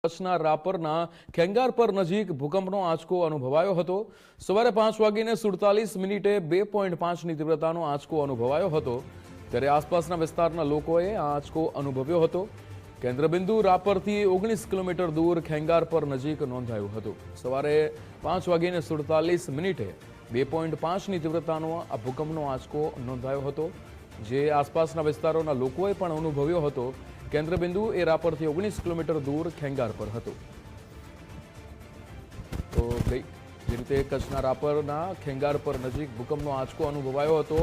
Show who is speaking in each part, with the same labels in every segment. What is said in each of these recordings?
Speaker 1: કચ્છના રાપરના ખેંગારપર નજીક ભૂકંપનો આંચકો અનુભવાયો હતો। સવારે 5:47 2.5ની તીવ્રતાનો આંચકો અનુભવાયો હતો, ત્યારે આસપાસના વિસ્તારના લોકોએ આ આંચકો અનુભવ્યો હતો। કેન્દ્રબિંદુ રાપરથી 19 કિલોમીટર દૂર ખેંગારપર નજીક નોંધાયું હતું। સવારે 5:47 2.5ની તીવ્રતાનો આ ભૂકંપનો આંચકો નોંધાયો હતો, જે આસપાસના વિસ્તારોના લોકોએ પણ અનુભવ્યો હતો। કેન્દ્રબિંદુ એ રાપરથી 19 કિલોમીટર દૂર ખેંગારપર હતું। તો જે રીતે કચ્છના રાપરના ખેંગારપર નજીક ભૂકંપનો આંચકો અનુભવાયો હતો।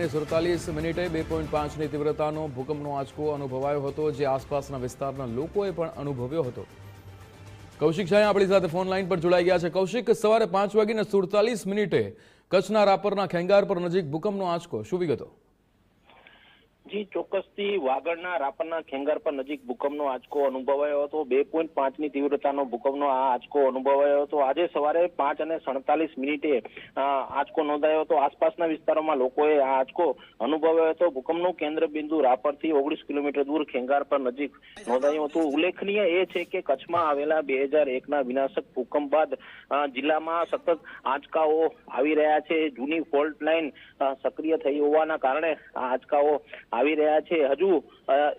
Speaker 1: ને 47 2.5ની તીવ્રતાનો ભૂકંપનો આંચકો અનુભવાયો હતો, જે આસપાસના વિસ્તારના લોકોએ પણ અનુભવ્યો હતો। કૌશિક શાહ આપણી સાથે ફોન લાઈન પર જોડાઈ ગયા છે। કૌશિક, સવારે 5:47 કચ્છના રાપરના ખેંગારપર નજીક ભૂકંપનો આંચકો, શું વિગતો?
Speaker 2: જી ચોક્કસથી વાગડના રાપરના ખેંગારપર નજીક ભૂકંપનો આંચકો અનુભવાયો હતો। 2.5ની તીવ્રતાનો ભૂકંપનો આ આંચકો અનુભવાયો હતો। આજે સવારે 5:47 આંચકો નોંધાયો હતો। આસપાસના વિસ્તારોમાં લોકોએ આ આંચકો અનુભવ્યો હતો। ભૂકંપનું કેન્દ્ર બિંદુ રાપરથી 19 કિલોમીટર દૂર ખેંગારપર નજીક નોંધાયું હતું। ઉલ્લેખનીય એ છે કે કચ્છમાં આવેલા 2001ના વિનાશક ભૂકંપ બાદ જિલ્લામાં સતત આંચકાઓ આવી રહ્યા છે। જૂની ફોલ્ટ લાઈન સક્રિય થઈ હોવાના કારણે આ આંચકાઓ આવી રહ્યા છે। હજુ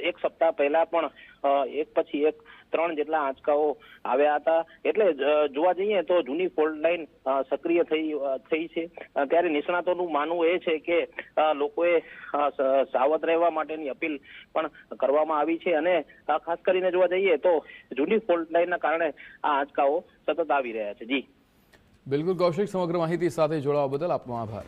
Speaker 2: એક સપ્તાહ પહેલા પણ એક પછી એક 3 જેટલા આંચકાઓ આવ્યા હતા। એટલે જોવા જઈએ તો જૂની ફોલ્ટ લાઈન સક્રિય થઈ છે। ત્યારે નિષ્ણાતોનું માનવું એ છે કે લોકોએ સાવધ રહેવા માટેની અપીલ પણ કરવામાં આવી છે, અને ખાસ કરીને જોવા જઈએ તો જૂની ફોલ્ટ લાઈનના કારણે આ આંચકાઓ સતત આવી રહ્યા છે। જી
Speaker 1: બિલકુલ કૌશિક, સમગ્ર માહિતી સાથે જોડાવા બદલ આપનો આભાર।